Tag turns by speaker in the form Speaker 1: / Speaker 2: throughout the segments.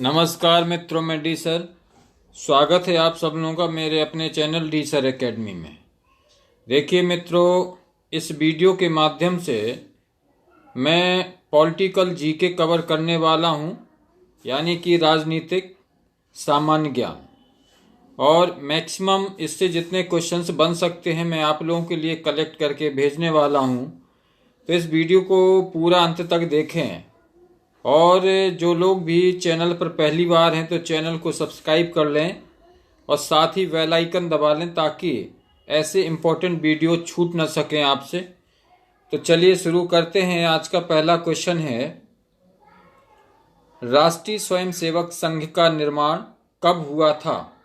Speaker 1: नमस्कार मित्रों, मैं डी सर। स्वागत है आप सब लोगों का मेरे अपने चैनल डी सर एकेडमी में। देखिए मित्रों, इस वीडियो के माध्यम से मैं पॉलिटिकल जीके कवर करने वाला हूं, यानी कि राजनीतिक सामान्य ज्ञान। और मैक्सिमम इससे जितने क्वेश्चंस बन सकते हैं मैं आप लोगों के लिए कलेक्ट करके भेजने वाला हूं। तो इस वीडियो को पूरा अंत तक देखें। और जो लोग भी चैनल पर पहली बार हैं तो चैनल को सब्सक्राइब कर लें और साथ ही बेल आइकन दबा लें ताकि ऐसे इम्पोर्टेंट वीडियो छूट न सकें आपसे। तो चलिए शुरू करते हैं। आज का पहला क्वेश्चन है, राष्ट्रीय स्वयंसेवक संघ का निर्माण कब हुआ था?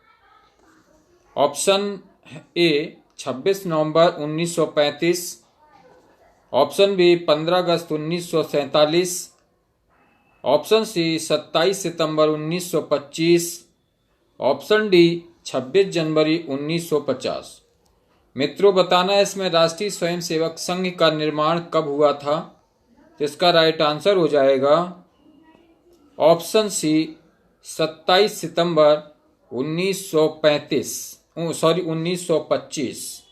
Speaker 1: ऑप्शन ए 26 नवंबर 1935, ऑप्शन बी 15 अगस्त 1947, ऑप्शन सी 27 सितंबर 1925, ऑप्शन डी 26 जनवरी 1950। मित्रों, बताना है इसमें राष्ट्रीय स्वयंसेवक संघ का निर्माण कब हुआ था। तो इसका राइट आंसर हो जाएगा ऑप्शन सी 27 सितंबर 1925।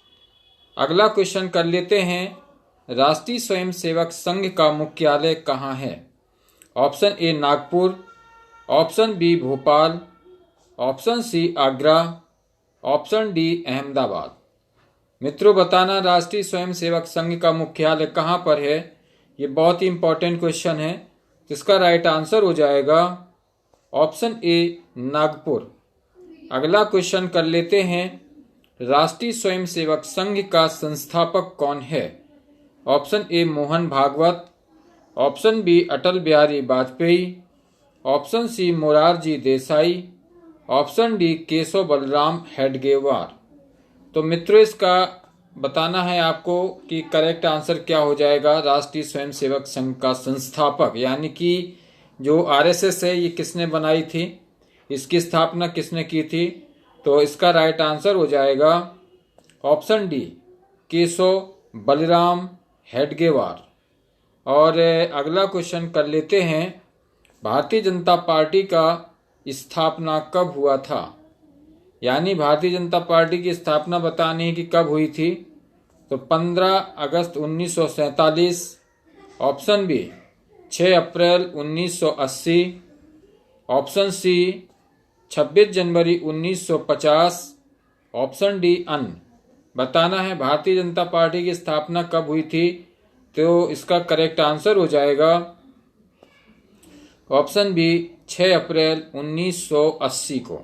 Speaker 1: अगला क्वेश्चन कर लेते हैं, राष्ट्रीय स्वयंसेवक संघ का मुख्यालय कहाँ है? Option A Nagpur, option B Bhopal, option C Agra, option D Ahmedabad. मित्रों, बताना राष्ट्रीय स्वयंसेवक संघ का मुख्यालय कहाँ पर है। ये बहुत ही इंपॉर्टेंट क्वेश्चन है। इसका राइट आंसर हो जाएगा ऑप्शन ए नागपुर। अगला क्वेश्चन कर लेते हैं, राष्ट्रीय स्वयंसेवक संघ का संस्थापक कौन है? Option A Mohan Bhagwat, option B Atal Bihari Vajpayee, option C Morarji Desai, option D Keshav Balram Hedgewar. तो मित्रों, इसका बताना है आपको कि करेक्ट आंसर क्या हो जाएगा। राष्ट्रीय स्वयंसेवक संघ का संस्थापक यानी कि जो आरएसएस है, ये किसने बनाई थी, इसकी स्थापना किसने की थी? तो इसका राइट आंसर हो जाएगा ऑप्शन डी केशव बलराम हेडगेवार। और अगला क्वेश्चन कर लेते हैं, भारतीय जनता पार्टी का स्थापना कब हुआ था? यानी भारतीय जनता पार्टी की स्थापना बतानी है कि कब हुई थी। तो 15 अगस्त 1947, ऑप्शन बी 6 अप्रैल 1980, ऑप्शन सी 26 जनवरी 1950, ऑप्शन डी अन्य। बताना है भारतीय जनता पार्टी की स्थापना कब हुई थी। तो इसका करेक्ट आंसर हो जाएगा ऑप्शन बी 6 अप्रैल 1980 को।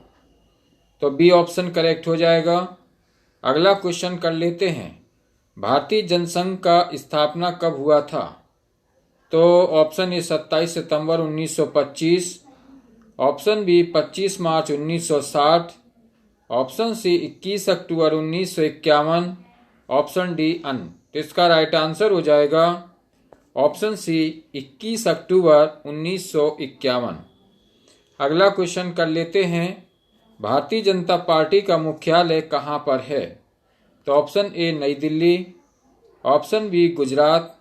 Speaker 1: तो बी ऑप्शन करेक्ट हो जाएगा। अगला क्वेश्चन कर लेते हैं, भारतीय जनसंघ का स्थापना कब हुआ था? तो ऑप्शन ए 27 सितंबर 1925, ऑप्शन बी 25 मार्च 1960, ऑप्शन सी 21 अक्टूबर 1951, ऑप्शन डी अन्य। तो इसका राइट आंसर हो जाएगा ऑप्शन सी 21 अक्टूबर 1951। अगला क्वेश्चन कर लेते हैं, भारतीय जनता पार्टी का मुख्यालय कहाँ पर है? तो ऑप्शन ए नई Delhi, option B Gujarat,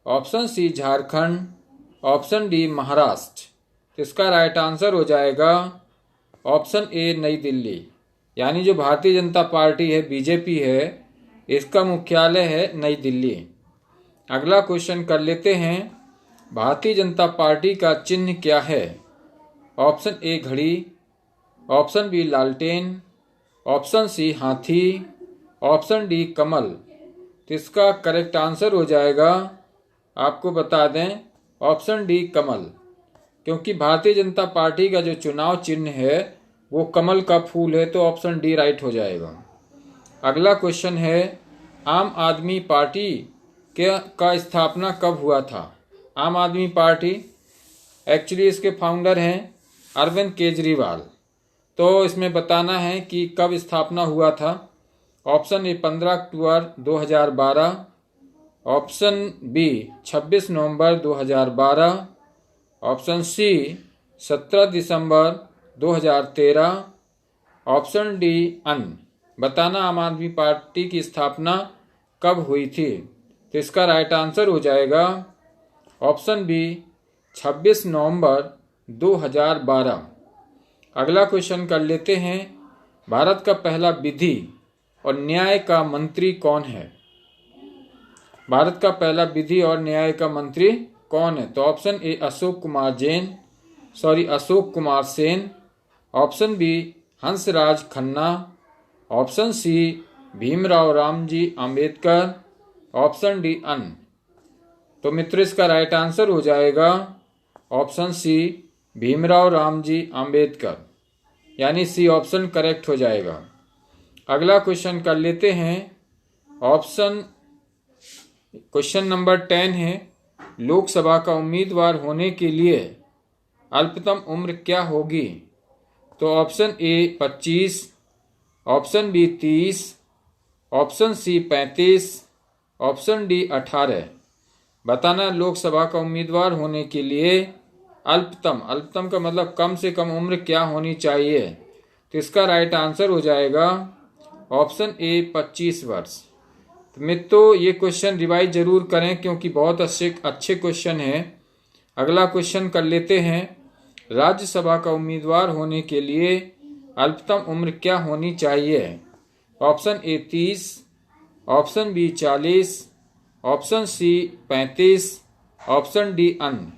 Speaker 1: option C Jharkhand, option D Maharashtra. तो इसका राइट आंसर हो जाएगा ऑप्शन ए नई दिल्ली। यानी जो भारतीय जनता पार्टी है, बीजेपी है, इसका मुख्यालय है नई दिल्ली। अगला क्वेश्चन कर लेते हैं, भारतीय जनता पार्टी का चिन्ह क्या है? ऑप्शन ए घड़ी, ऑप्शन बी लालटेन, ऑप्शन सी हाथी, ऑप्शन डी कमल। तो इसका करेक्ट आंसर हो जाएगा, आपको बता दें, ऑप्शन डी कमल। क्योंकि भारतीय जनता पार्टी का जो चुनाव चिन्ह है वो कमल का फूल है। तो ऑप्शन डी राइट हो जाएगा। अगला क्वेश्चन है, आम आदमी पार्टी का स्थापना कब हुआ था? आम आदमी पार्टी एक्चुअली इसके फाउंडर हैं अरविंद केजरीवाल। तो इसमें बताना है कि कब स्थापना हुआ था। ऑप्शन ए 15 अक्टूबर 2012, ऑप्शन बी 26 नवंबर 2012, ऑप्शन सी 17 दिसंबर 2013, ऑप्शन डी अन्य। बताना आम आदमी पार्टी की स्थापना कब हुई थी। तो इसका राइट आंसर हो जाएगा ऑप्शन बी 26 नवंबर 2012। अगला क्वेश्चन कर लेते हैं, भारत का पहला विधि और न्याय का मंत्री कौन है? भारत का पहला विधि और न्याय का मंत्री कौन है? तो option A Ashok Kumar Sen, option B Hansraj Khanna, option C Bhimrao Ramji Ambedkar, option D अन्य। तो मित्रों इसका राइट आंसर हो जाएगा ऑप्शन सी भीमराव रामजी आम्बेडकर, यानी सी ऑप्शन करेक्ट हो जाएगा। अगला क्वेश्चन कर लेते हैं, क्वेश्चन नंबर 10 है, लोकसभा का उम्मीदवार होने के लिए अल्पतम उम्र क्या होगी? तो option A 25, option B 30, option C 35, option D 18। बताना लोकसभा का उम्मीदवार होने के लिए अल्पतम का मतलब कम से कम उम्र क्या होनी चाहिए? तो इसका राइट आंसर हो जाएगा ऑप्शन ए 25 वर्ष। तो मित्रों ये क्वेश्चन रिवाइज जरूर करें क्योंकि बहुत अच्छे क्वेश्चन हैं। अगला क्वेश्चन कर लेते हैं, राज्यसभा का उम्मीदवार होने के लिए अल्पतम उम्र क्या होनी चाहिए? Option A 30, option B 40, option C 35, option D अन्य।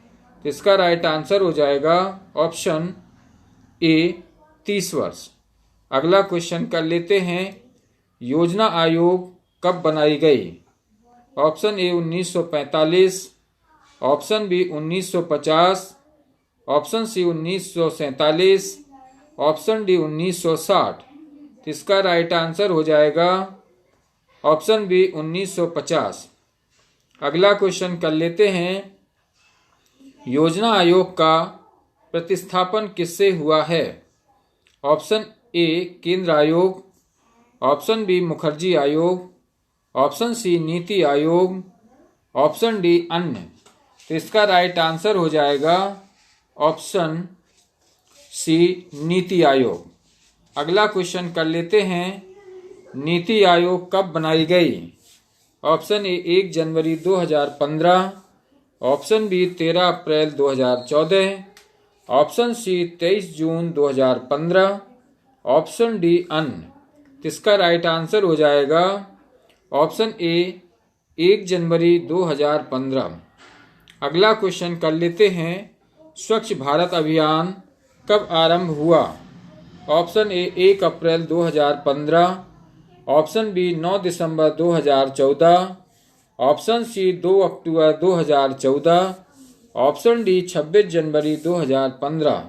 Speaker 1: तो इसका राइट आंसर हो जाएगा ऑप्शन ए 30 वर्ष। अगला क्वेश्चन कर लेते हैं, योजना आयोग कब बनाई गई? Option A 1945, option B 1950, option C 1947, option D 1960। इसका राइट आंसर हो जाएगा ऑप्शन बी 1950। अगला क्वेश्चन कर लेते हैं, योजना आयोग का प्रतिस्थापन किससे हुआ है? ऑप्शन ए केंद्र आयोग, ऑप्शन बी मुखर्जी आयोग, option C NITI Aayog, option D अन्य। तो इसका राइट आंसर हो जाएगा ऑप्शन सी नीति आयोग। अगला क्वेश्चन कर लेते हैं, नीति आयोग कब बनाई गई? ऑप्शन ए 1 जनवरी 2015, ऑप्शन बी 13 अप्रैल 2014, ऑप्शन सी 23 जून 2015, ऑप्शन डी अन्य। इसका राइट आंसर हो जाएगा ऑप्शन ए 1 जनवरी 2015। अगला क्वेश्चन कर लेते हैं, स्वच्छ भारत अभियान कब आरंभ हुआ? ऑप्शन ए 1 अप्रैल 2015, ऑप्शन बी 9 दिसंबर 2014, ऑप्शन सी 2 अक्टूबर 2014, ऑप्शन डी 26 जनवरी 2015।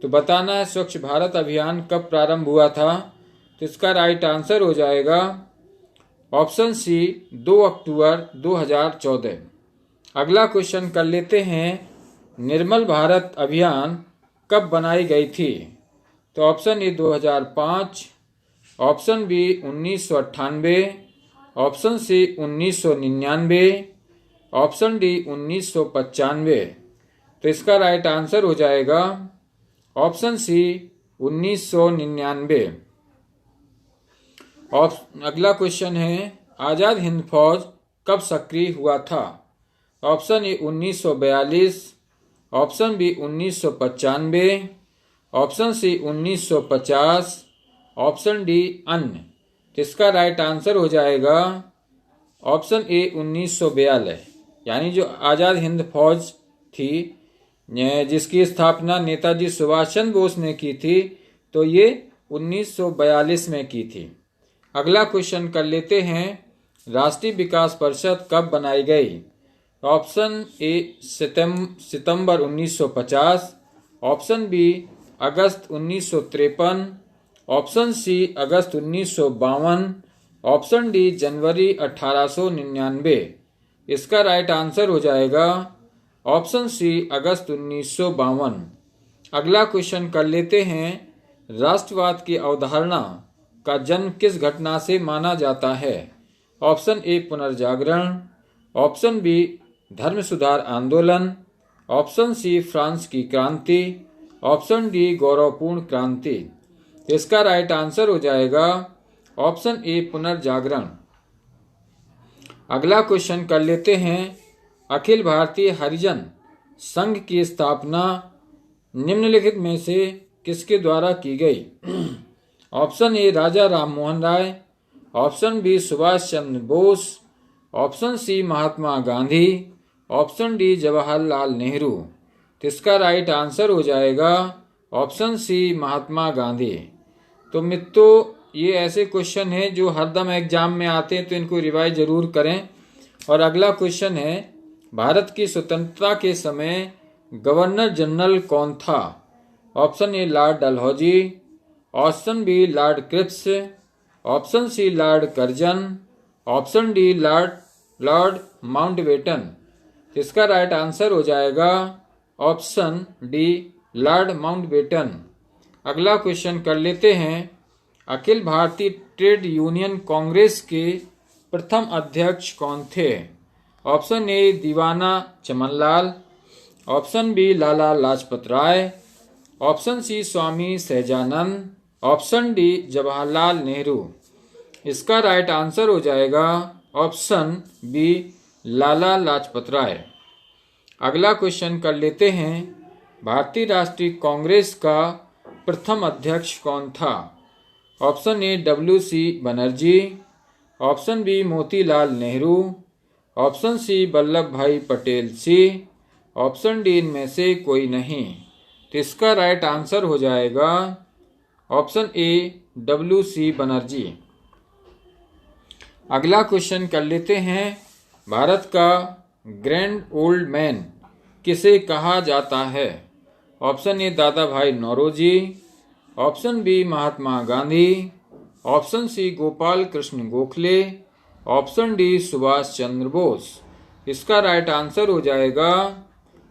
Speaker 1: तो बताना है स्वच्छ भारत अभियान कब प्रारंभ हुआ था? तो इसका राइट आंसर हो जाएगा ऑप्शन सी 2 अक्टूबर 2014। अगला क्वेश्चन कर लेते हैं, निर्मल भारत अभियान कब बनाई गई थी? तो option A 2005, option B 1998, option C 1999, option D 1995। तो इसका राइट आंसर हो जाएगा ऑप्शन सी 1999। अगला क्वेश्चन है, आजाद हिंद फौज कब सक्रिय हुआ था? Option A 1942, option B 1995, option C 1950, option D अन्य। तो इसका राइट आंसर हो जाएगा ऑप्शन ए 1942, यानी जो आजाद हिंद फौज थी जिसकी स्थापना नेताजी सुभाष चंद्र बोस ने की थी, तो ये 1942 में की थी। अगला क्वेश्चन कर लेते हैं, राष्ट्रीय विकास परिषद कब बनाई गई? ऑप्शन ए सितंबर 1950, ऑप्शन बी अगस्त 1953, ऑप्शन सी अगस्त 1952, ऑप्शन डी जनवरी 1899। इसका राइट आंसर हो जाएगा ऑप्शन सी अगस्त 1952। अगला क्वेश्चन कर लेते हैं, राष्ट्रवाद की अवधारणा का जन्म किस घटना से माना जाता है? ऑप्शन ए पुनर्जागरण, ऑप्शन बी धर्म सुधार आंदोलन, ऑप्शन सी फ्रांस की क्रांति, ऑप्शन डी गौरवपूर्ण क्रांति। इसका राइट आंसर हो जाएगा ऑप्शन ए पुनर्जागरण। अगला क्वेश्चन कर लेते हैं, अखिल भारतीय हरिजन संघ की स्थापना निम्नलिखित में से किसके द्वारा की गई? Option A Raja Rammohan Roy, option B Subhash Chandra Bose, option C Mahatma Gandhi, option D Jawaharlal Nehru. तो इसका राइट आंसर हो जाएगा ऑप्शन सी महात्मा गांधी। तो मित्रों, ये ऐसे क्वेश्चन हैं जो हरदम एग्जाम में आते हैं, तो इनको रिवाइज जरूर करें। और अगला क्वेश्चन है, भारत की स्वतंत्रता के समय गवर्नर जनरल कौन था? Option A lord Dalhousie, option B lord Cripps, option C lord Curzon, option D lord Mountbatten. इसका राइट आंसर हो जाएगा ऑप्शन डी लॉर्ड माउंटबेटन। अगला क्वेश्चन कर लेते हैं, अखिल भारतीय ट्रेड यूनियन कांग्रेस के प्रथम अध्यक्ष कौन थे? ऑप्शन ए दीवाना Chamanlal, option B Lala Lajpat Rai, option C Swami Sahajanand, option D Jawaharlal Nehru. इसका राइट आंसर हो जाएगा ऑप्शन बी लाला लाजपत राय। अगला क्वेश्चन कर लेते हैं, भारतीय राष्ट्रीय कांग्रेस का प्रथम अध्यक्ष कौन था? Option A WC Banerjee, option B Motilal Nehru, option C Vallabh Bhai Patel C, option D इनमें से कोई नहीं। तो इसका राइट आंसर हो जाएगा ऑप्शन ए WC बनर्जी। अगला क्वेश्चन कर लेते हैं, भारत का ग्रैंड ओल्ड मैन किसे कहा जाता है? Option A Dada Bhai Naoroji, option B Mahatma Gandhi, option C Gopal Krishna Gokhale, option D Subhash Chandra Bose. इसका राइट आंसर हो जाएगा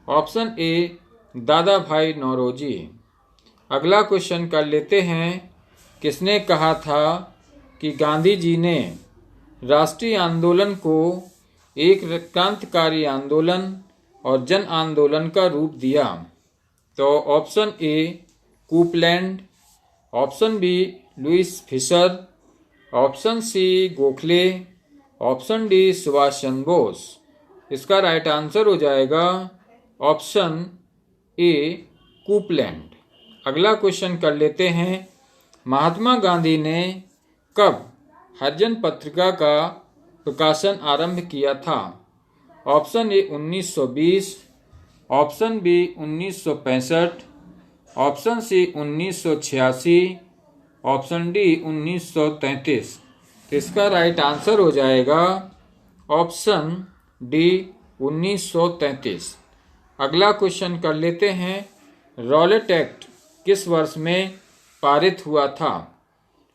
Speaker 1: ऑप्शन ए दादा भाई नौरोजी। अगला क्वेश्चन कर लेते हैं, किसने कहा था कि गांधी जी ने राष्ट्रीय आंदोलन को एक क्रांतिकारी आंदोलन और जन आंदोलन का रूप दिया? तो option A Coupland, option B Louis Fischer, option C Gokhale, option D Subhash Chandra Bose. इसका राइट आंसर हो जाएगा ऑप्शन ए कूपलैंड। अगला क्वेश्चन कर लेते हैं, महात्मा गांधी ने कब हरिजन पत्रिका का प्रकाशन आरंभ किया था? Option A 1920, option B 1965, option C 1986, option D 1933। तो इसका राइट आंसर हो जाएगा ऑप्शन डी 1933। अगला क्वेश्चन कर लेते हैं, रॉलेट एक्ट किस वर्ष में पारित हुआ था?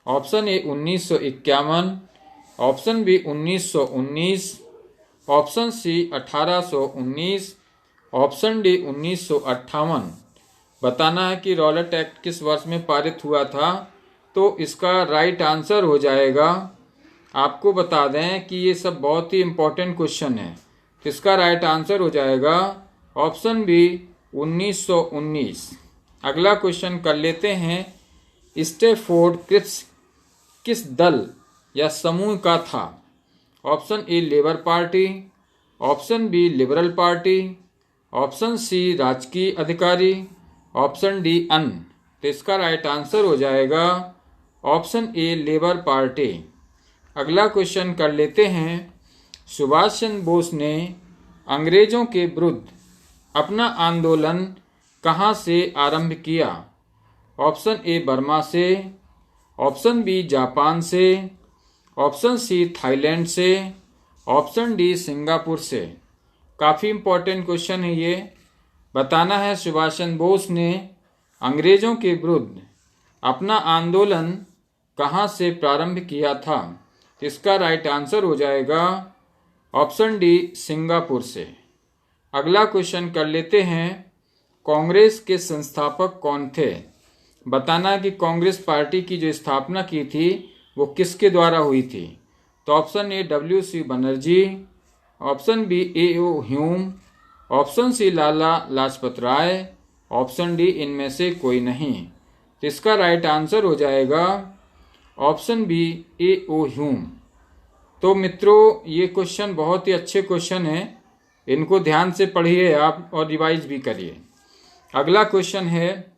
Speaker 1: Option A 1951, option B 1919, option C 1819, option D 1958। बताना है कि रॉलेट एक्ट किस वर्ष में पारित हुआ था। तो इसका राइट आंसर हो जाएगा, आपको बता दें कि ये सब बहुत ही इम्पोर्टेंट क्वेश्चन है। तो इसका राइट आंसर हो जाएगा ऑप्शन बी 1919। अगला क्वेश्चन कर लेते हैं, स्टैफोर्ड क्रिप्स किस दल या समूह का था? Option A labour party, option B liberal party, option C राजकीय अधिकारी, ऑप्शन डी अन्य। तो इसका राइट आंसर हो जाएगा ऑप्शन ए लेबर पार्टी। अगला क्वेश्चन कर लेते हैं, सुभाष चंद्र बोस ने अंग्रेजों के विरुद्ध अपना आंदोलन कहाँ से आरंभ किया? ऑप्शन ए बर्मा से, ऑप्शन बी जापान से, ऑप्शन सी थाईलैंड से, ऑप्शन डी सिंगापुर से। काफ़ी इम्पोर्टेंट क्वेश्चन है ये। बताना है सुभाष चंद्र बोस ने अंग्रेजों के विरुद्ध अपना आंदोलन कहाँ से प्रारंभ किया था? इसका राइट आंसर हो जाएगा ऑप्शन डी सिंगापुर से। अगला क्वेश्चन कर लेते हैं, कांग्रेस के संस्थापक कौन थे? बताना कि कांग्रेस पार्टी की जो स्थापना की थी वो किसके द्वारा हुई थी? तो option A WC Banerjee, option B A.O. Hume, option C Lala Lajpat Rai, option D इनमें से कोई नहीं। तो इसका राइट आंसर हो जाएगा ऑप्शन बी A.O. ह्यूम। तो मित्रों, ये क्वेश्चन बहुत ही अच्छे क्वेश्चन हैं, इनको ध्यान से पढ़िए आप और रिवाइज भी करिए। अगला क्वेश्चन है,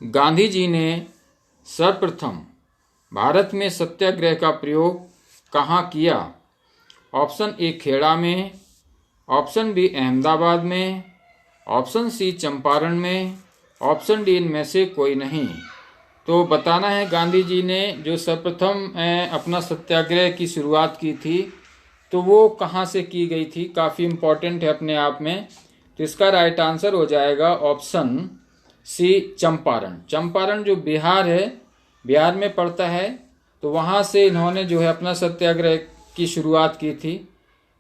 Speaker 1: गांधी जी ने सर्वप्रथम भारत में सत्याग्रह का प्रयोग कहाँ किया? ऑप्शन ए खेड़ा में, ऑप्शन बी अहमदाबाद में, ऑप्शन सी चंपारण में, ऑप्शन डी इनमें से कोई नहीं। तो बताना है गांधी जी ने जो सर्वप्रथम अपना सत्याग्रह की शुरुआत की थी तो वो कहाँ से की गई थी। काफ़ी इम्पोर्टेंट है अपने आप में। तो इसका राइट आंसर हो जाएगा ऑप्शन सी चंपारण। चंपारण जो बिहार है, बिहार में पड़ता है, तो वहाँ से इन्होंने जो है अपना सत्याग्रह की शुरुआत की थी।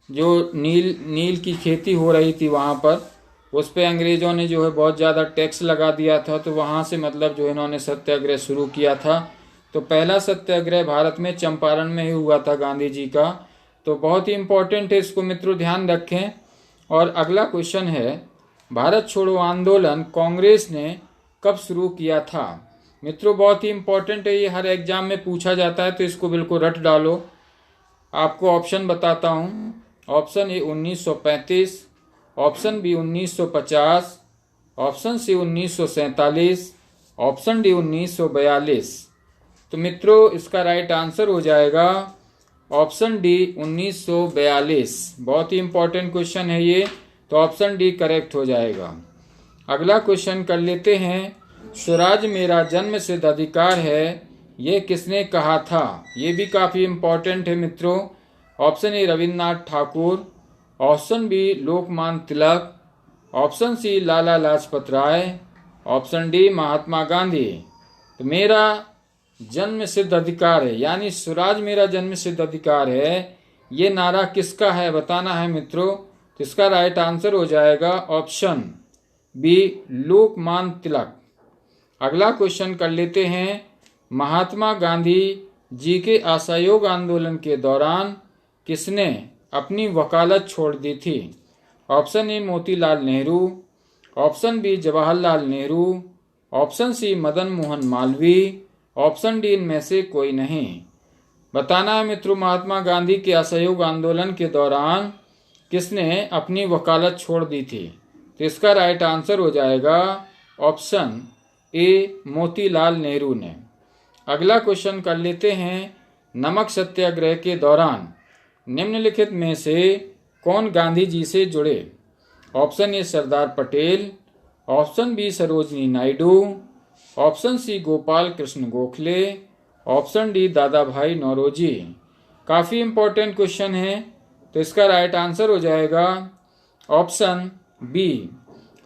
Speaker 1: जो नील की खेती हो रही थी वहाँ पर, उस पर अंग्रेज़ों ने जो है बहुत ज़्यादा टैक्स लगा दिया था, तो वहाँ से मतलब जो इन्होंने सत्याग्रह शुरू किया था। तो पहला सत्याग्रह भारत में चंपारण में ही हुआ था गांधी जी का। तो बहुत ही इम्पोर्टेंट है, इसको मित्रों ध्यान रखें। और अगला क्वेश्चन है, भारत छोड़ो आंदोलन कांग्रेस ने कब शुरू किया था? मित्रों बहुत ही इम्पोर्टेंट है, ये हर एग्जाम में पूछा जाता है, तो इसको बिल्कुल रट डालो। आपको ऑप्शन बताता हूँ। Option A 1935, option B 1950, option C 1947, option D 1942। तो मित्रों इसका राइट आंसर हो जाएगा ऑप्शन डी 1942। बहुत ही इंपॉर्टेंट क्वेश्चन है ये, तो ऑप्शन डी करेक्ट हो जाएगा। अगला क्वेश्चन कर लेते हैं, स्वराज मेरा जन्मसिद्ध अधिकार है, ये किसने कहा था? ये भी काफ़ी इंपॉर्टेंट है मित्रों। Option A Rabindranath Thakur, option B Lokmanya Tilak, option C Lala Lajpat Rai, option D Mahatma Gandhi. तो मेरा जन्म सिद्ध अधिकार है यानी स्वराज मेरा जन्म सिद्ध अधिकार है, ये नारा किसका है बताना है मित्रों। तो इसका राइट आंसर हो जाएगा ऑप्शन बी लोकमान्य तिलक। अगला क्वेश्चन कर लेते हैं, महात्मा गांधी जी के असहयोग आंदोलन के दौरान किसने अपनी वकालत छोड़ दी थी? Option A Motilal Nehru, option B Jawaharlal Nehru, option C Madan Mohan Malaviya, option D इनमें से कोई नहीं। बताना है मित्रों, महात्मा गांधी के असहयोग आंदोलन के दौरान किसने अपनी वकालत छोड़ दी थी? तो इसका राइट आंसर हो जाएगा ऑप्शन ए मोतीलाल नेहरू ने। अगला क्वेश्चन कर लेते हैं, नमक सत्याग्रह के दौरान निम्नलिखित में से कौन गांधी जी से जुड़े? Option A Sardar Patel, option B Sarojini Naidu, option C Gopal Krishna Gokhale, option D Dada Bhai Naoroji. काफ़ी इंपॉर्टेंट क्वेश्चन है, तो इसका राइट आंसर हो जाएगा ऑप्शन बी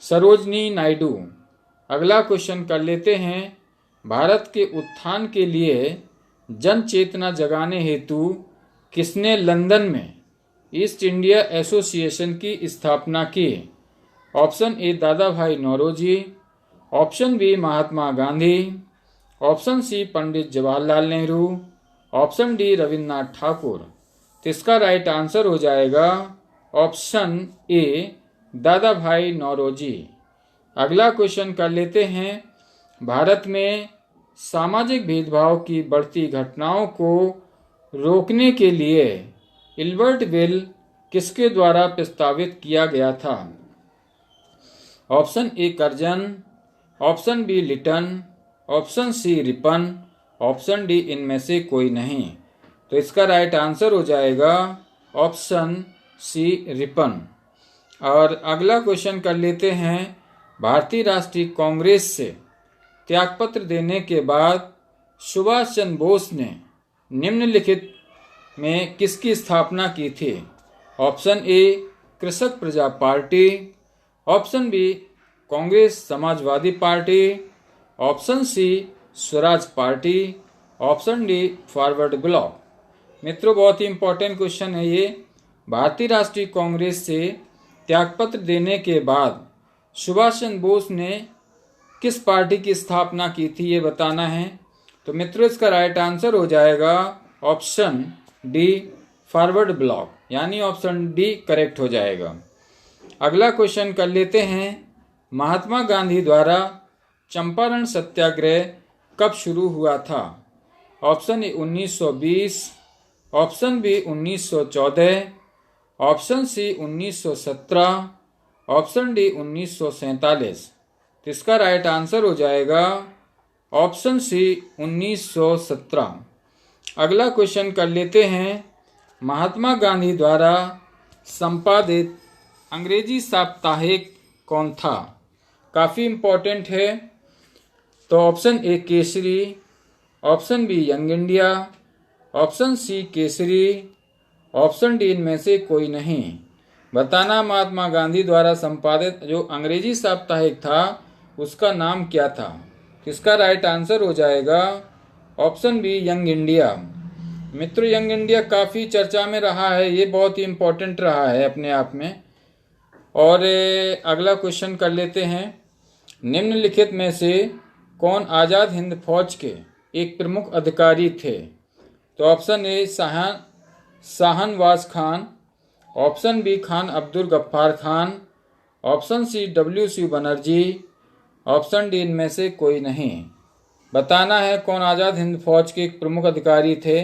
Speaker 1: सरोजनी नायडू। अगला क्वेश्चन कर लेते हैं, भारत के उत्थान के लिए जन चेतना जगाने हेतु किसने लंदन में ईस्ट इंडिया एसोसिएशन की स्थापना की? Option A Dada Bhai Naoroji, option B Mahatma Gandhi, option C Pandit Jawaharlal Nehru, option D Rabindranath Thakur. तो इसका राइट आंसर हो जाएगा ऑप्शन ए दादा भाई नौरोजी। अगला क्वेश्चन कर लेते हैं, भारत में सामाजिक भेदभाव की बढ़ती घटनाओं को रोकने के लिए इल्बर्ट बिल किसके द्वारा प्रस्तावित किया गया था? Option A Curzon, option B Lytton, option C Ripon, option D इनमें से कोई नहीं। तो इसका राइट आंसर हो जाएगा ऑप्शन सी रिपन। और अगला क्वेश्चन कर लेते हैं, भारतीय राष्ट्रीय कांग्रेस से त्यागपत्र देने के बाद सुभाष चंद्र बोस ने निम्नलिखित में किसकी स्थापना की थी? Option A Krishak Praja party, option B Congress Samajwadi party, option C Swaraj party, option D forward bloc. मित्रों बहुत ही इंपॉर्टेंट क्वेश्चन है ये। भारतीय राष्ट्रीय कांग्रेस से त्यागपत्र देने के बाद सुभाष चंद्र बोस ने किस पार्टी की स्थापना की थी ये बताना है। तो मित्रों इसका राइट आंसर हो जाएगा ऑप्शन डी फॉरवर्ड ब्लॉक, यानी ऑप्शन डी करेक्ट हो जाएगा। अगला क्वेश्चन कर लेते हैं, महात्मा गांधी द्वारा चंपारण सत्याग्रह कब शुरू हुआ था? Option A 1920, option B 1914, option C 1917, option D 1947। तो इसका राइट आंसर हो जाएगा ऑप्शन सी 1917। अगला क्वेश्चन कर लेते हैं, महात्मा गांधी द्वारा संपादित अंग्रेजी साप्ताहिक कौन था? काफ़ी इम्पोर्टेंट है। तो option A Kesari, option B young India, option C Kesari, option D इनमें से कोई नहीं। बताना महात्मा गांधी द्वारा संपादित जो अंग्रेजी साप्ताहिक था उसका नाम क्या था? इसका राइट आंसर हो जाएगा ऑप्शन बी यंग इंडिया। मित्रों, यंग इंडिया काफ़ी चर्चा में रहा है, ये बहुत ही इम्पोर्टेंट रहा है अपने आप में। और अगला क्वेश्चन कर लेते हैं, निम्नलिखित में से कौन आज़ाद हिंद फौज के एक प्रमुख अधिकारी थे? तो option A Shahnawaz Khan, option B Khan Abdul Ghaffar Khan, option C WC Banerjee, option D इनमें से कोई नहीं। बताना है कौन आज़ाद हिंद फौज के एक प्रमुख अधिकारी थे।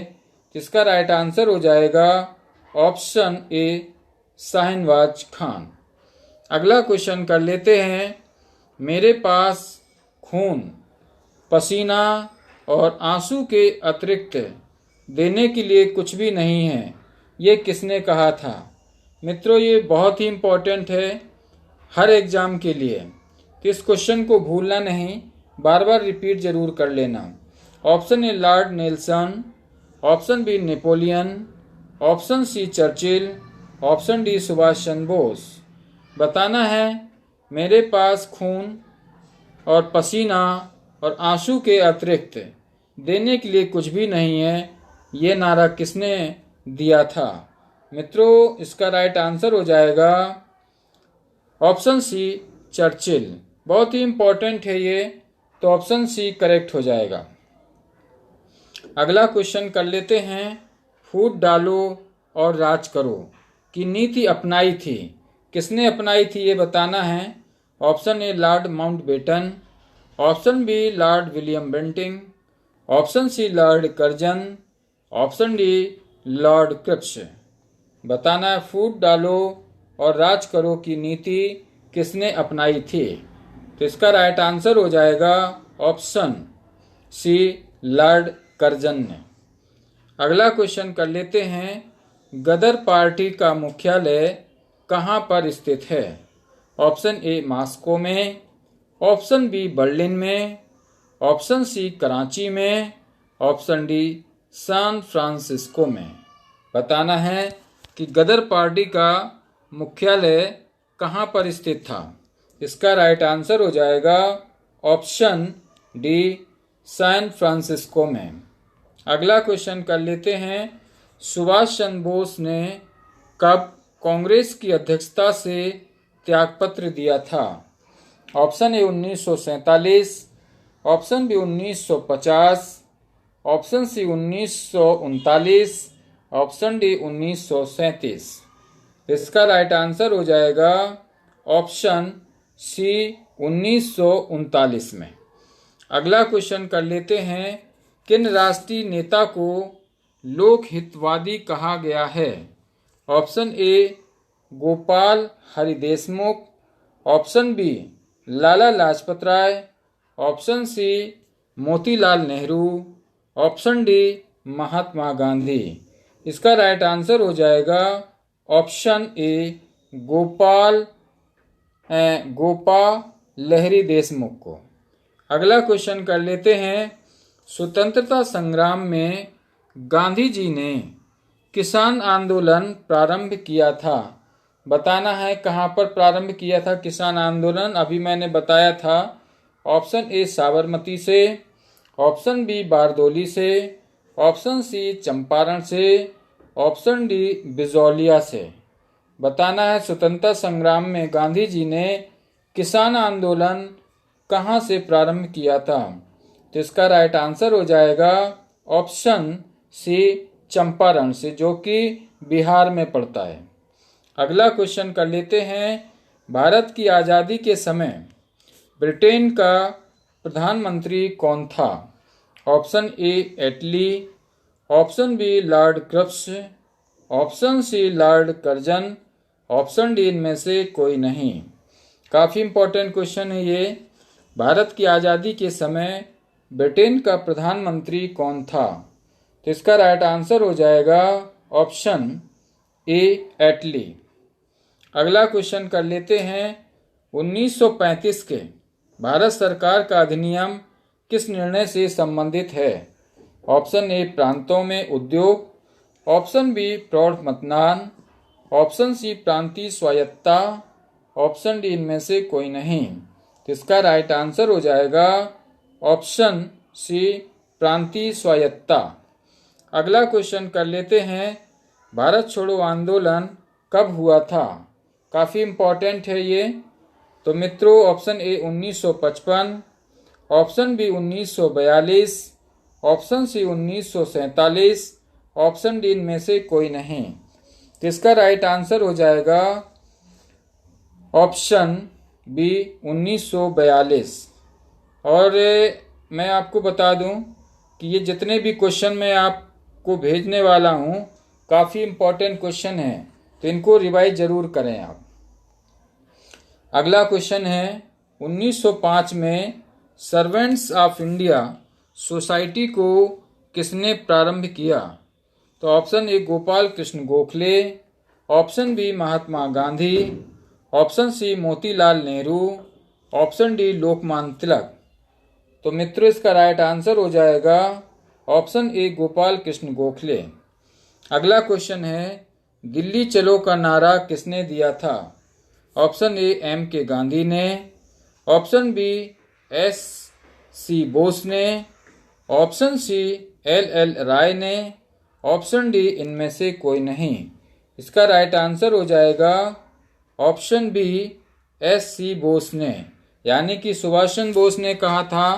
Speaker 1: इसका राइट आंसर हो जाएगा ऑप्शन ए शाहनवाज खान। अगला क्वेश्चन कर लेते हैं, मेरे पास खून, पसीना और आंसू के अतिरिक्त देने के लिए कुछ भी नहीं है, ये किसने कहा था? मित्रों, ये बहुत ही इम्पोर्टेंट है हर एग्ज़ाम के लिए, तो इस क्वेश्चन को भूलना नहीं, बार बार रिपीट जरूर कर लेना। Option A lord Nelson, option B Napoleon, option C Churchill, option D Subhash Chandra Bose. बताना है मेरे पास खून और पसीना और आंसू के अतिरिक्त देने के लिए कुछ भी नहीं है, ये नारा किसने दिया था? मित्रों, इसका राइट आंसर हो जाएगा ऑप्शन सी चर्चिल। बहुत ही इम्पोर्टेंट है ये, तो ऑप्शन सी करेक्ट हो जाएगा। अगला क्वेश्चन कर लेते हैं, फूट डालो और राज करो की नीति अपनाई थी, किसने अपनाई थी ये बताना है। Option A lord Mountbatten, option B lord William Bentinck, option C lord Curzon, option D lord Cripps. बताना है फूट डालो और राज करो की नीति किसने अपनाई थी? तो इसका राइट आंसर हो जाएगा ऑप्शन सी लॉर्ड कर्जन ने। अगला क्वेश्चन कर लेते हैं, गदर पार्टी का मुख्यालय कहाँ पर स्थित है? ऑप्शन ए मॉस्को में, ऑप्शन बी बर्लिन में, ऑप्शन सी कराची में, ऑप्शन डी सैन फ्रांसिस्को में। बताना है कि गदर पार्टी का मुख्यालय कहाँ पर स्थित था? इसका राइट आंसर हो जाएगा ऑप्शन डी सैन फ्रांसिस्को में। अगला क्वेश्चन कर लेते हैं, सुभाष चंद्र बोस ने कब कांग्रेस की अध्यक्षता से त्यागपत्र दिया था? Option A 1947, option B 1950, option C 1939, option D 1937। इसका राइट आंसर हो जाएगा ऑप्शन सी 1939 में। अगला क्वेश्चन कर लेते हैं, किन राष्ट्रीय नेता को लोकहितवादी कहा गया है? Option A Gopal Hari Deshmukh, option B Lala Lajpat Rai, option C Motilal Nehru, option D Mahatma Gandhi. इसका राइट आंसर हो जाएगा ऑप्शन ए गोपाल लहरी देशमुख को। अगला क्वेश्चन कर लेते हैं, स्वतंत्रता संग्राम में गांधी जी ने किसान आंदोलन प्रारंभ किया था। बताना है कहाँ पर प्रारंभ किया था किसान आंदोलन। अभी मैंने बताया था, ऑप्शन ए साबरमती से, ऑप्शन बी बारदोली से, ऑप्शन सी चंपारण से, ऑप्शन डी बिजौलिया से। बताना है स्वतंत्रता संग्राम में गांधी जी ने किसान आंदोलन कहाँ से प्रारंभ किया था? तो इसका राइट आंसर हो जाएगा ऑप्शन सी चंपारण से, जो कि बिहार में पड़ता है। अगला क्वेश्चन कर लेते हैं, भारत की आज़ादी के समय ब्रिटेन का प्रधानमंत्री कौन था? Option A Attlee, option B lord Cripps, option C lord Curzon, option D इनमें से कोई नहीं। काफ़ी इम्पोर्टेंट क्वेश्चन है ये। भारत की आज़ादी के समय ब्रिटेन का प्रधानमंत्री कौन था? तो इसका राइट आंसर हो जाएगा ऑप्शन ए एटली। अगला क्वेश्चन कर लेते हैं 1935 के भारत सरकार का अधिनियम किस निर्णय से संबंधित है? ऑप्शन ए प्रांतों में उद्योग, ऑप्शन बी प्रौढ़ मतदान, ऑप्शन सी प्रांतीय स्वायत्तता, ऑप्शन डी इनमें से कोई नहीं। तो इसका राइट आंसर हो जाएगा ऑप्शन सी प्रांतीय स्वायत्तता। अगला क्वेश्चन कर लेते हैं भारत छोड़ो आंदोलन कब हुआ था? काफ़ी इम्पोर्टेंट है ये। तो मित्रों option A 1955, option B 1942, option C 1947, option D इनमें से कोई नहीं। तो इसका राइट आंसर हो जाएगा ऑप्शन बी 1942। और मैं आपको बता दूं कि ये जितने भी क्वेश्चन मैं आपको भेजने वाला हूं काफ़ी इम्पोर्टेंट क्वेश्चन है, तो इनको रिवाइज जरूर करें आप। अगला क्वेश्चन है 1905 में सर्वेंट्स ऑफ इंडिया सोसाइटी को किसने प्रारंभ किया? तो option A Gopal Krishna Gokhale, option B Mahatma Gandhi, option C Motilal Nehru, option D Lokmanya Tilak. तो मित्रों इसका राइट आंसर हो जाएगा ऑप्शन ए गोपाल कृष्ण गोखले। अगला क्वेश्चन है दिल्ली चलो का नारा किसने दिया था? Option A M K Gandhi ने, option B S C Bose ने, option C L L Rai ने, ऑप्शन डी इनमें से कोई नहीं। इसका राइट आंसर हो जाएगा option B S C Bose ने, यानी कि सुभाष चंद्र बोस ने कहा था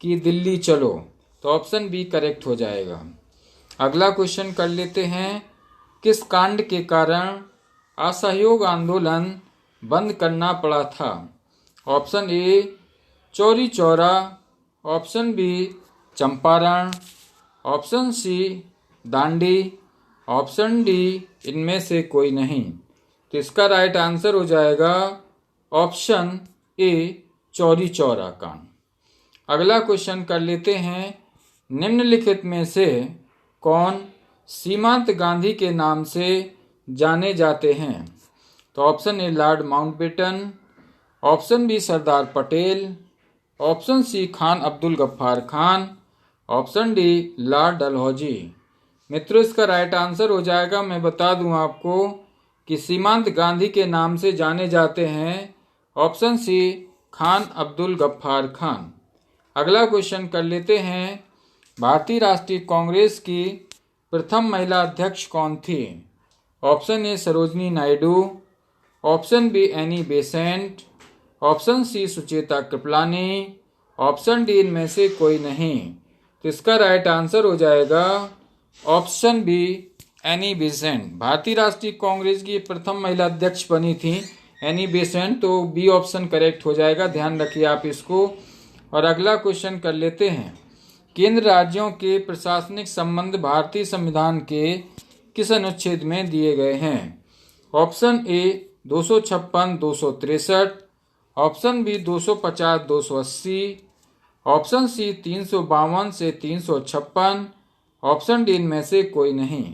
Speaker 1: कि दिल्ली चलो। तो ऑप्शन बी करेक्ट हो जाएगा। अगला क्वेश्चन कर लेते हैं किस कांड के कारण असहयोग आंदोलन बंद करना पड़ा था? Option A Chauri Chaura, option B Champaran, option C Dandi, option D इनमें से कोई नहीं। तो इसका राइट आंसर हो जाएगा ऑप्शन ए चौरी चौरा कांड। अगला क्वेश्चन कर लेते हैं निम्नलिखित में से कौन सीमांत गांधी के नाम से जाने जाते हैं? तो option A lord Mountbatten, option B Sardar Patel, option C Khan Abdul Ghaffar Khan, option D lord Dalhousie. मित्रों इसका राइट आंसर हो जाएगा, मैं बता दूं आपको कि सीमांत गांधी के नाम से जाने जाते हैं ऑप्शन सी खान अब्दुल गफ्फार खान। अगला क्वेश्चन कर लेते हैं भारतीय राष्ट्रीय कांग्रेस की प्रथम महिला अध्यक्ष कौन थी? Option A Sarojini Naidu, option B Annie Besant, option C Sucheta Kripalani, option D इनमें से कोई नहीं। तो इसका राइट आंसर हो जाएगा ऑप्शन बी एनी बेसेंट। भारतीय राष्ट्रीय कांग्रेस की प्रथम महिला अध्यक्ष बनी थी एनी बेसेंट, तो बी ऑप्शन करेक्ट हो जाएगा, ध्यान रखिए आप इसको। और अगला क्वेश्चन कर लेते हैं केंद्र राज्यों के प्रशासनिक संबंध भारतीय संविधान के किस अनुच्छेद में दिए गए हैं? Option A 256 263, option B 250 280, option C 352 से 356, ऑप्शन डी इनमें से कोई नहीं।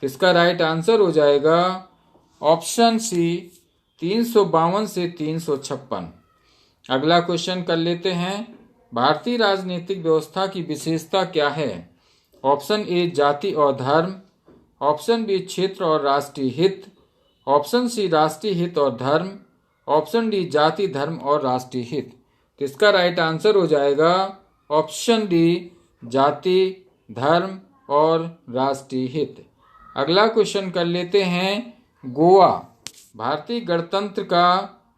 Speaker 1: इसका राइट आंसर हो जाएगा ऑप्शन सी 352 से 356। अगला क्वेश्चन कर लेते हैं भारतीय राजनीतिक व्यवस्था की विशेषता क्या है? ऑप्शन ए जाति और धर्म, ऑप्शन बी क्षेत्र और राष्ट्रीय हित, ऑप्शन सी राष्ट्रीय हित और धर्म, ऑप्शन डी जाति धर्म और राष्ट्रीय हित। तो इसका राइट आंसर हो जाएगा ऑप्शन डी जाति धर्म और राष्ट्रीय हित। अगला क्वेश्चन कर लेते हैं गोवा भारतीय गणतंत्र का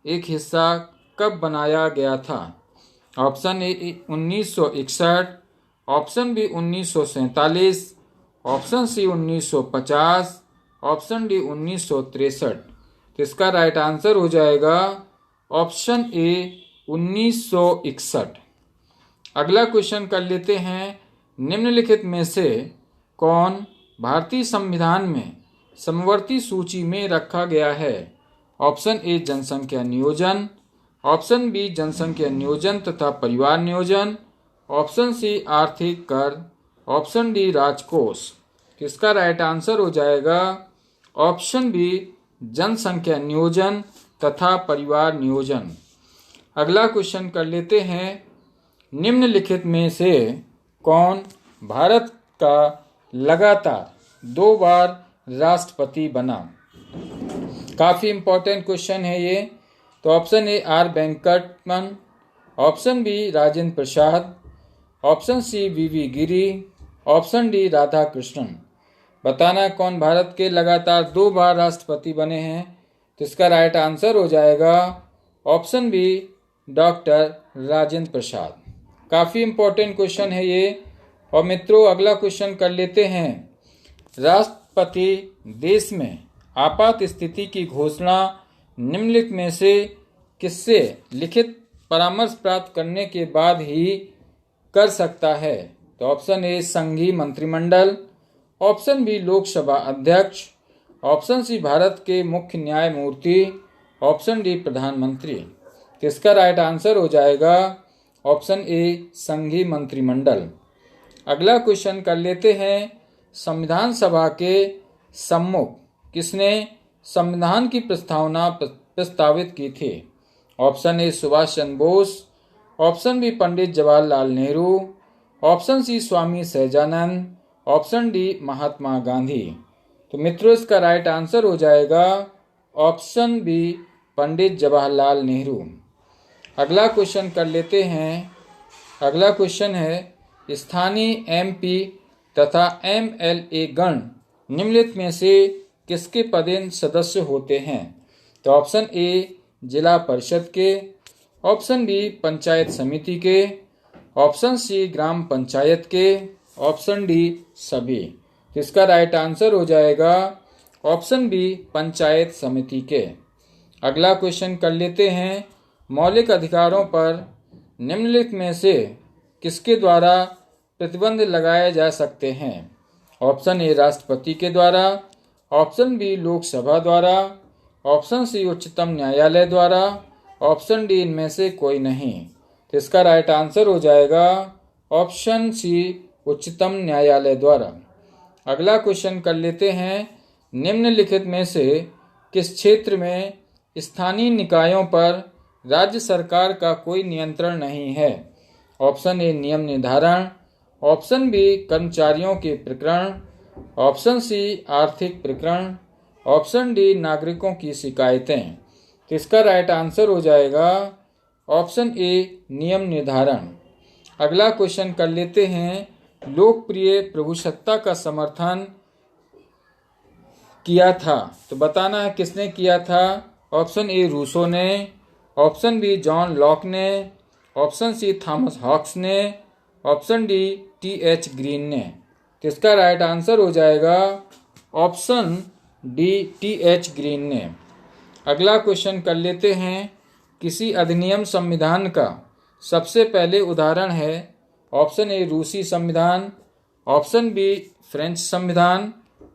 Speaker 1: एक हिस्सा कब बनाया गया था? Option A 1961, option B 1947, option C 1950, option D 1963। तो इसका राइट आंसर हो जाएगा ऑप्शन ए 1961। अगला क्वेश्चन कर लेते हैं निम्नलिखित में से कौन भारतीय संविधान में समवर्ती सूची में रखा गया है? ऑप्शन ए जनसंख्या नियोजन, ऑप्शन बी जनसंख्या नियोजन तथा परिवार नियोजन, ऑप्शन सी आर्थिक कर, ऑप्शन डी राजकोष। किसका राइट आंसर हो जाएगा ऑप्शन बी जनसंख्या नियोजन तथा परिवार नियोजन। अगला क्वेश्चन कर लेते हैं, निम्नलिखित में से कौन भारत का लगातार 2 बार राष्ट्रपति बना। काफी इंपॉर्टेंट क्वेश्चन है ये। तो option A R Venkataraman, option B Rajendra Prasad, option C V Giri, option D Radha Krishnan. बताना कौन भारत के लगातार 2 बार राष्ट्रपति बने हैं। तो इसका राइट आंसर हो जाएगा option B doctor Rajendra Prasad. काफी इंपॉर्टेंट क्वेश्चन है ये। और मित्रों अगला क्वेश्चन कर लेते हैं, राष्ट्रपति देश में आपात स्थिति की घोषणा निम्नलिखित में से किससे लिखित परामर्श प्राप्त करने के बाद ही कर सकता है। तो ऑप्शन ए संघीय मंत्रिमंडल, ऑप्शन बी लोकसभा अध्यक्ष, ऑप्शन सी भारत के मुख्य न्यायमूर्ति, ऑप्शन डी प्रधानमंत्री। किसका राइट आंसर हो जाएगा ऑप्शन ए संघीय मंत्रिमंडल। अगला क्वेश्चन कर लेते हैं, संविधान सभा के सम्मुख किसने संविधान की प्रस्तावना प्रस्तावित की थी। Option A Subhash Chandra Bose, option B Pandit Jawaharlal Nehru, option C Swami Sahajanand, option D Mahatma Gandhi. तो मित्रों इसका राइट आंसर हो जाएगा ऑप्शन बी पंडित जवाहरलाल नेहरू। अगला क्वेश्चन कर लेते हैं। अगला क्वेश्चन है, स्थानीय एमपी तथा एमएलए गण निम्नलिखित में से किसके पदेन सदस्य होते हैं। तो ऑप्शन ए जिला परिषद के, ऑप्शन बी पंचायत समिति के, ऑप्शन सी ग्राम पंचायत के, ऑप्शन डी सभी। तो इसका राइट आंसर हो जाएगा ऑप्शन बी पंचायत समिति के। अगला क्वेश्चन कर लेते हैं, मौलिक अधिकारों पर निम्नलिखित में से किसके द्वारा प्रतिबंध लगाए जा सकते हैं। ऑप्शन ए राष्ट्रपति के द्वारा, ऑप्शन बी लोकसभा द्वारा, ऑप्शन सी उच्चतम न्यायालय द्वारा, ऑप्शन डी इनमें से कोई नहीं। तो इसका राइट आंसर हो जाएगा ऑप्शन सी उच्चतम न्यायालय द्वारा। अगला क्वेश्चन कर लेते हैं, निम्नलिखित में से किस क्षेत्र में स्थानीय निकायों पर राज्य सरकार का कोई नियंत्रण नहीं है। ऑप्शन ए नियम निर्धारण, ऑप्शन बी कर्मचारियों के प्रकरण, ऑप्शन सी आर्थिक प्रकरण, ऑप्शन डी नागरिकों की शिकायतें। तो इसका राइट आंसर हो जाएगा ऑप्शन ए नियम निर्धारण। अगला क्वेश्चन कर लेते हैं, लोकप्रिय प्रभुसत्ता का समर्थन किया था। तो बताना है किसने किया था। ऑप्शन ए रूसो ने, ऑप्शन बी जॉन लॉक ने, ऑप्शन सी थॉमस हॉक्स ने, ऑप्शन डी टी.एच. ग्रीन ने। तो इसका राइट आंसर हो जाएगा ऑप्शन डी टी.एच. ग्रीन ने। अगला क्वेश्चन कर लेते हैं, किसी अधिनियम संविधान का सबसे पहले उदाहरण है। ऑप्शन ए रूसी संविधान, ऑप्शन बी फ्रेंच संविधान,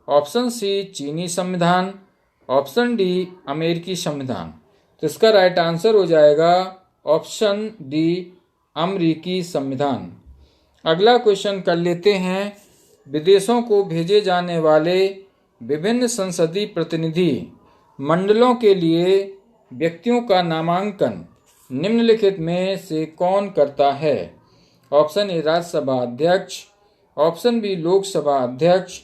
Speaker 1: ऑप्शन सी चीनी संविधान, ऑप्शन डी अमेरिकी संविधान। तो इसका राइट आंसर हो जाएगा ऑप्शन डी अमेरिकी संविधान। अगला क्वेश्चन कर लेते हैं, विदेशों को भेजे जाने वाले विभिन्न संसदीय प्रतिनिधि मंडलों के लिए व्यक्तियों का नामांकन निम्नलिखित में से कौन करता है। ऑप्शन ए राज्यसभा अध्यक्ष, ऑप्शन बी लोकसभा अध्यक्ष,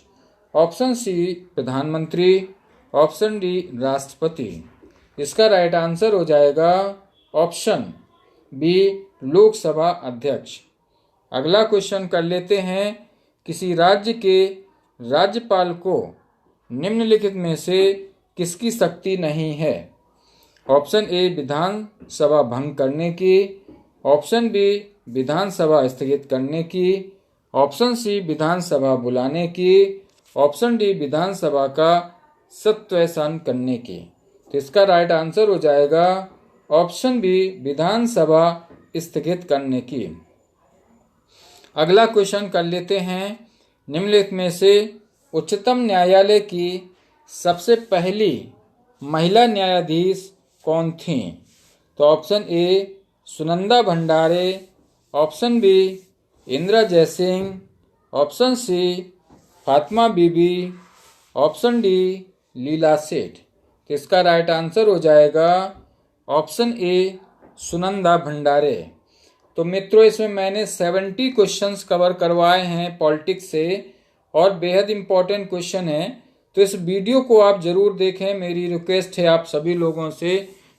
Speaker 1: ऑप्शन सी प्रधानमंत्री, ऑप्शन डी राष्ट्रपति। इसका राइट आंसर हो जाएगा ऑप्शन बी लोकसभा अध्यक्ष। अगला क्वेश्चन कर लेते हैं, किसी राज्य के राज्यपाल को निम्नलिखित में से किसकी शक्ति नहीं है। ऑप्शन ए विधानसभा भंग करने की, ऑप्शन बी विधानसभा स्थगित करने की, ऑप्शन सी विधानसभा बुलाने की, ऑप्शन डी विधानसभा का सत्यासन करने की। तो इसका राइट आंसर हो जाएगा ऑप्शन बी विधानसभा स्थगित करने की। अगला क्वेश्चन कर लेते हैं, निम्नलिखित में से उच्चतम न्यायालय की सबसे पहली महिला न्यायाधीश कौन थीं। तो option A Sunanda Bhandare, option B Indira Jaising, option C Fatima Bibi, option D Leila Seth. तो इसका राइट आंसर हो जाएगा ऑप्शन ए सुनंदा भंडारे। तो मित्रों इसमें मैंने 70 क्वेश्चंस कवर करवाए हैं पॉलिटिक्स से और बेहद इंपॉर्टेंट क्वेश्चन है। तो इस वीडियो को आप जरूर देखें, मेरी रिक्वेस्ट है आप सभी लोगों से,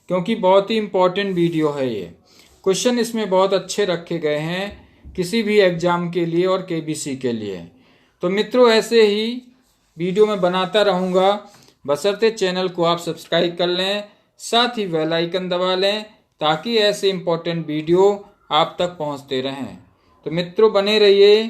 Speaker 1: क्योंकि बहुत ही इंपॉर्टेंट वीडियो है ये। क्वेश्चन इसमें बहुत अच्छे रखे गए हैं किसी भी एग्जाम के लिए और केबीसी के लिए। तो मित्रों ऐसे ही वीडियो में बनाता रहूँगा, बशर्ते चैनल को आप सब्सक्राइब कर लें, साथ ही बेल आइकन दबा लें ताकि ऐसे इंपॉर्टेंट वीडियो आप तक पहुंचते रहें। तो मित्रों बने रहिए।